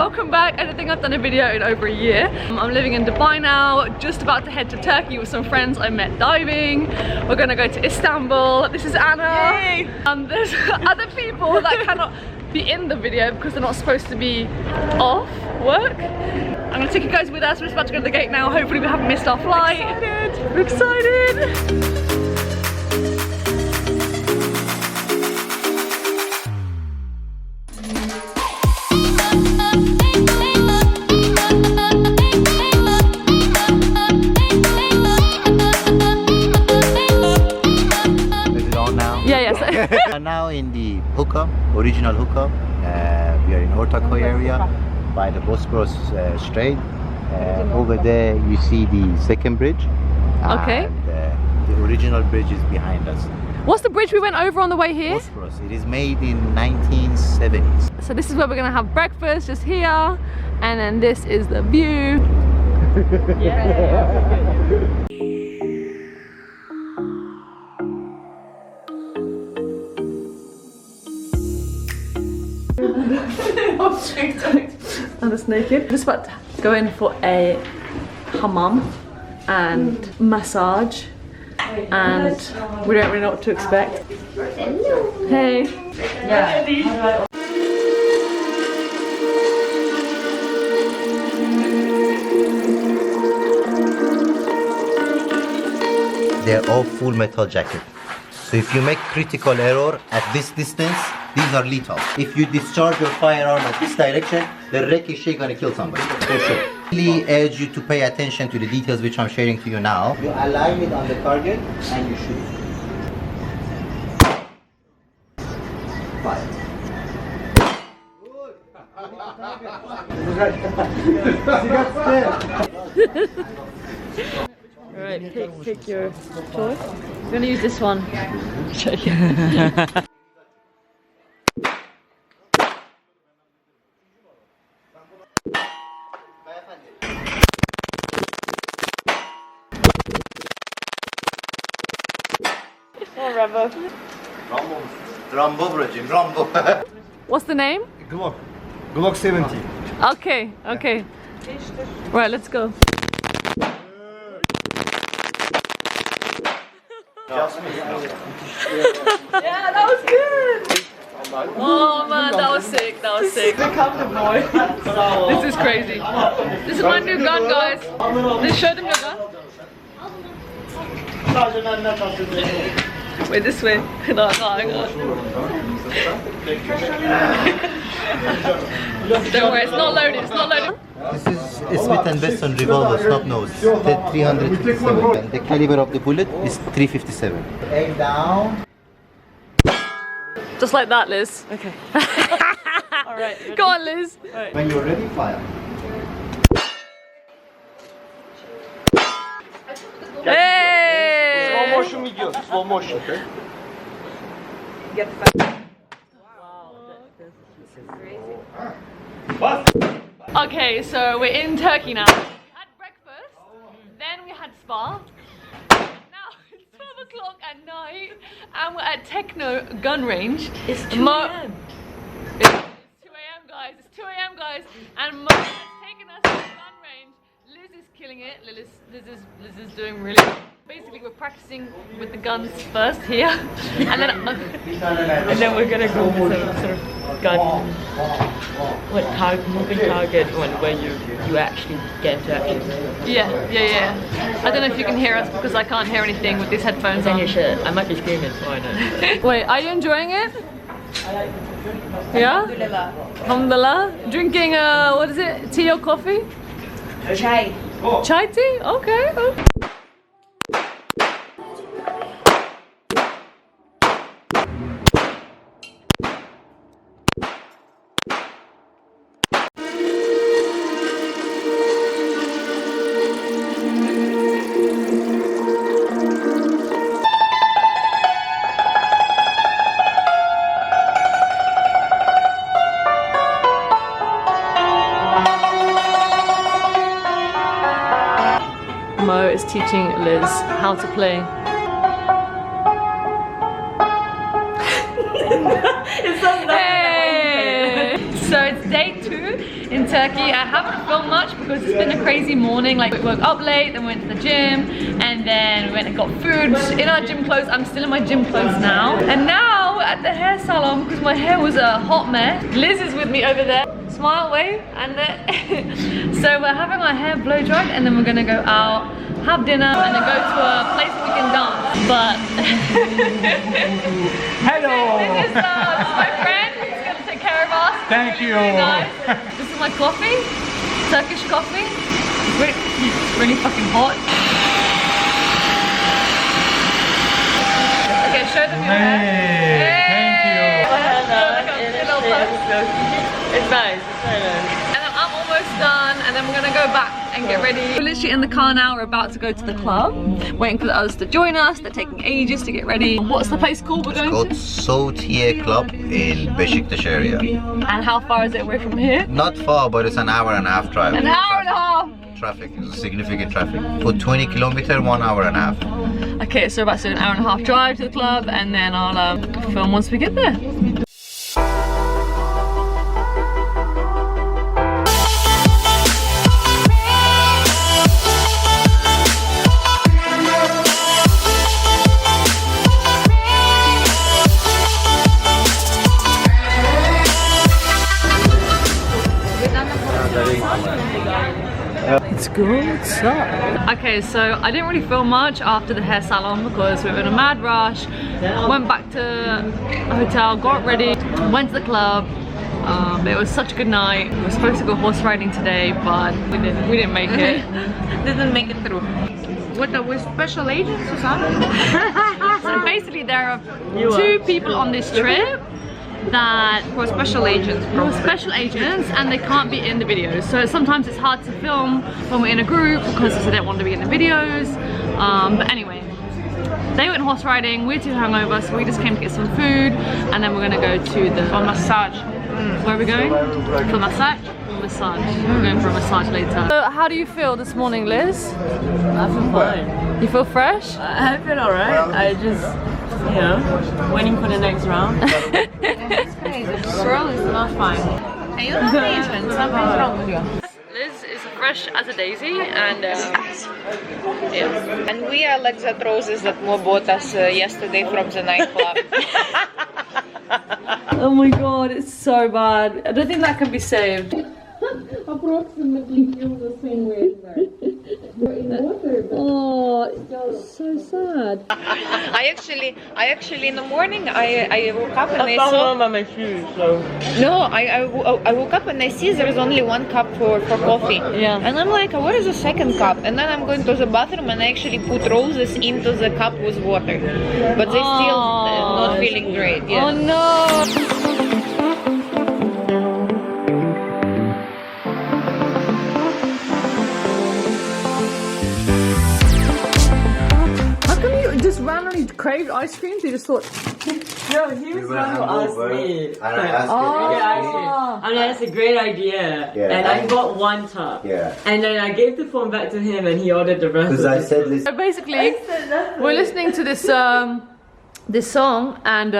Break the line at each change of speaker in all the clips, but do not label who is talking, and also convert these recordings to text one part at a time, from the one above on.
welcome back. I don't think I've done a video in over a year. I'm living in Dubai now, just about to head to Turkey with some friends I met diving. We're gonna go to Istanbul. This is Anna. Yay. There's other people that cannot be in the video because they're not supposed to be off work. I'm gonna take you guys with us. We're just about to go to the gate now. Hopefully we haven't missed our flight. We're excited.
We are now in the hookah, original hookah. We are in Ortaköy area by the Bosporus Strait. Over there you see the second bridge.
Okay.
And, the original bridge is behind us.
What's the bridge we went over on the way here?
Bosporus. It is made in 1970s.
So this is where we're gonna have breakfast, just here, and then this is the view. Yeah. I'm just naked. Just about to go in for a hammam and massage, and we don't really know what to expect. Hey. Yeah.
They're all full metal jacket. So if you make critical error at this distance, these are lethal. If you discharge your firearm at this direction, the ricochet gonna kill somebody, for sure. I really urge you to pay attention to the details which I'm sharing to you now. You align it on the target and you shoot. Fire.
Alright, pick your choice. I'm gonna use this one. Oh, Rambo.
Rambo, brother, Rambo.
What's the name?
Glock 70.
Okay, okay. Right, let's go. Yeah, that was good. Oh man, that was sick. That was sick. This is crazy. This is my new gun, guys. Just show them your gun. Wait, this way. No, hang on. Don't worry, it's not loaded. It's not loaded.
This is a Smith & Wesson revolver, stop nose. 357. And the caliber of the bullet is 357. Aim down.
Just like that, Liz. Okay.
Alright.
Go on, Liz.
Right.
When you're ready, fire.
Hey!
Slow motion video, slow motion. Okay.
Get back.
What?
Okay, so we're in Turkey now. We had breakfast, then we had spa. Now it's 12 o'clock at night, and we're at Techno gun range.
It's 2 a.m.
It's 2 a.m. guys. It's 2 a.m. guys, and Mo has taken us to the gun range. Liz is killing it. Liz is doing really good. Basically, we're practicing with the guns first here, and then we're gonna go with some sort of gun,
moving target where you actually get into action.
Yeah. I don't know if you can hear us because I can't hear anything with these headphones on.
Your shirt. I might be screaming, so I know.
Wait, are you enjoying it? Yeah? Alhamdulillah. Drinking what is it? Tea or coffee?
Chai.
Chai tea? Okay. Mo is teaching Liz how to play. Hey! So it's day 2 in Turkey. Turkey. I haven't filmed much because it's been a crazy morning. Like, we woke up late, then we went to the gym, and then we went and got food in our gym clothes. I'm still in my gym clothes now. And now we're at the hair salon because my hair was a hot mess. Liz is with me over there. Smile, wave, and so we're having our hair blow dried, and then we're gonna go out, have dinner, and then go to a place where we can dance. But
Hello!
this is my friend who's gonna take care of us.
Thank you.
Really nice. This is my coffee, Turkish coffee. It's really fucking hot. Okay, show them your hair.
Thank you.
It's nice. It's very nice.
And then I'm almost done, and then we're gonna go back and get ready. We're literally in the car now. We're about to go to the club, waiting for the others to join us. They're taking ages to get ready. What's the place called we're going
It's called
to?
Sotiye Club in Beşiktaş area.
And how far is it away from here?
Not far, but it's an hour and a half drive.
An hour and a half.
Traffic is significant traffic. For 20 kilometers, 1 hour and a half.
Okay, so we're about to do an hour and a half drive to the club, and then I'll film once we get there.
It's good. What's up?
Okay, so I didn't really film much after the hair salon because we were in a mad rush. Went back to a hotel, got ready, went to the club. It was such a good night. We were supposed to go horse riding today, but we didn't make it.
Didn't make it through. What are we special agents or something?
So basically there are two people on this trip that
For special agents.
were special agents and they can't be in the videos. So sometimes it's hard to film when we're in a group because they don't want to be in the videos. But anyway, they went horse riding, we're too hungover, so we just came to get some food, and then we're gonna go to the massage. Where are we going? For massage? Massage. We're going for a massage later. So how do you feel this morning, Liz?
I feel fine.
You feel fresh?
I feel alright. I just, you know, waiting for the next round. Girl is not fine.
Are you not Asian? Something's wrong with you.
Liz is fresh as a daisy, and yeah.
And we are like that roses that Mo bought us yesterday from the nightclub.
Oh my god, it's so bad. I don't think that can be saved.
Approximately feel the same way as that. But in water, but
Oh, it's so sad.
I actually in the morning I woke up and I saw.
my shoes, so.
No, I woke up and I see there is only one cup for coffee.
Yeah.
And I'm like, where is the second cup? And then I'm going to the bathroom and I actually put roses into the cup with water, but they still not feeling great. Yeah.
Oh no. Just randomly craved ice cream, so you just thought,
No, he was the one who asked me.
And I asked
I mean, that's a great idea.
Yeah.
And I got one cup.
Yeah.
And then I gave the phone back to him and he ordered the rest.
Because I said this.
so basically, we're listening to this this song, and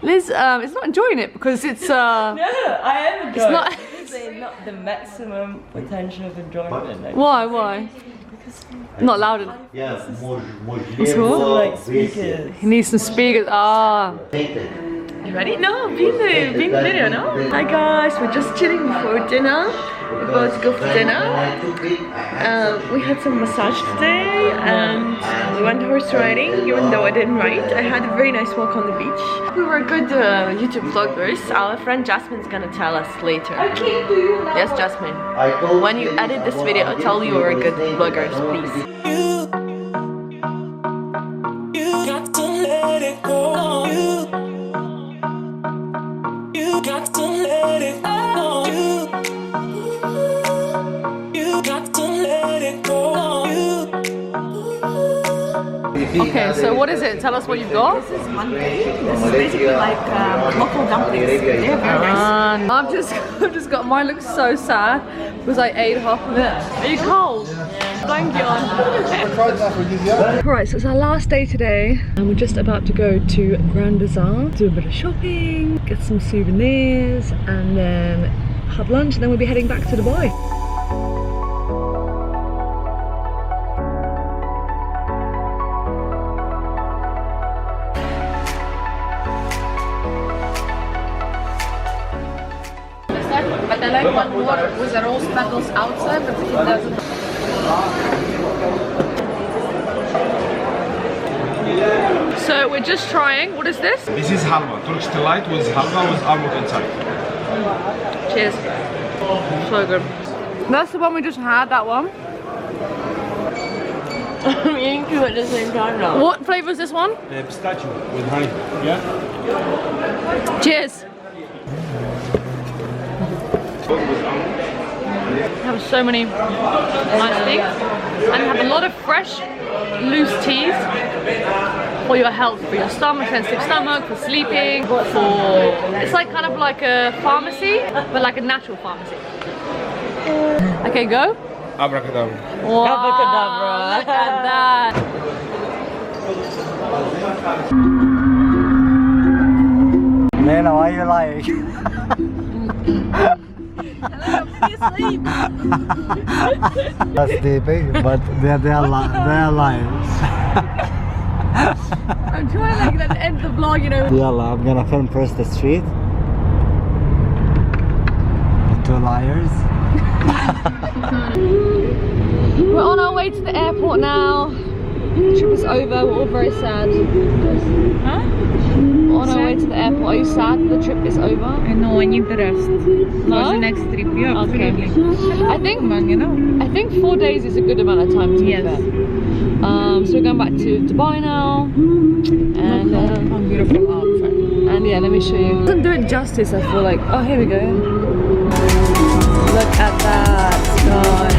Liz is not enjoying it because it's
No, I am enjoying
not-
it. It's not the maximum potential of enjoyment. Like,
why? Not loud enough.
Yeah,
So,
like speakers.
He needs some speakers. You ready? No, being the video, no? Hi guys, we're just chilling before dinner. We're about to go for dinner. We had some massage today and we went horse riding, even though I didn't ride. I had a very nice walk on the beach. We were good YouTube vloggers. Our friend Jasmine's gonna tell us later. Yes, Jasmine. When you edit this video, tell you we're good vloggers, please.
You got to let it go. You got to let it go. You got to let it go.
Okay, so what is it? Tell us what you've got.
This is basically like local dumplings. They're very nice.
I've just got, mine looks so sad because I ate half of it. Are you cold? thank you. Right, so it's our last day today and we're just about to go to Grand Bazaar, do a bit of shopping, get some souvenirs and then have lunch and then we'll be heading back to Dubai.
But I like one more with the rose petals outside, but it doesn't.
So we're just trying, what is this?
This is halwa, Turkish delight with halwa with almond inside.
Cheers. So good. That's the one we just had, that one.
I'm eating two at the same time now.
What flavour is this one?
Pistachio with honey. Yeah?
Cheers. Have so many nice things and have a lot of fresh loose teas for your health, for your stomach, sensitive stomach, for sleeping, for it's like kind of like a pharmacy but like a natural pharmacy. Okay, go.
Abracadabra.
Wow,
Abracadabra.
look at that.
Lena, why are you lying? That's sleeping, but they are liars.
I'm trying like to end the vlog, you know.
Yalla, I'm gonna film first the street. The two liars.
We're on our way to the airport now. The trip is over, we're all very sad.
Huh?
We're on our way to the airport. Are you sad the trip is over?
I know, I need the rest.
No?
For the next trip, yeah,
Okay.
absolutely.
I think,
You know?
I think 4 days is a good amount of time to be
Yes.
fair. So we're going back to Dubai now. And
How beautiful outside.
and yeah, let me show you. It doesn't do it justice, I feel like. Oh, here we go. Look at that, guys.